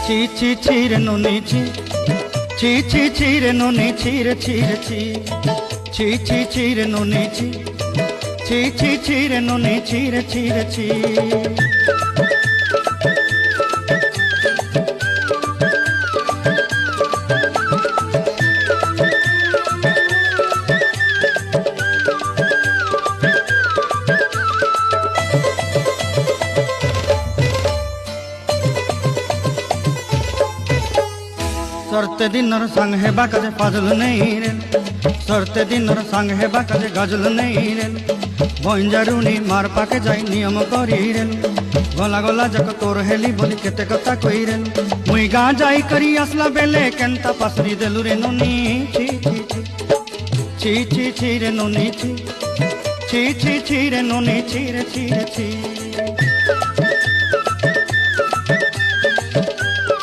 ছি ছি ছি রে নুনি ছি ছি ছি ছি রে নুনি ছি রে ছি রে ছি ছি ছি ছি রে নুনি ছি ছি ছি ছি রে নুনি ছি রে ছি রে ছি। सरते दिनर संग हेबा काजे पाजल नहीं रे सरते दिनर संग हेबा काजे गजल नहीं रे बंजारुनी मार पाके जाई नियम करी रे गला गला जक तोर हेली बोली केते कथा कई रे मुई गा जाई करी असला बेले केंता पासरी देलु रे नुनी छी छी छी छी छी रे नुनी छी छी छी छी रे नुनी छी रे छी रे छी।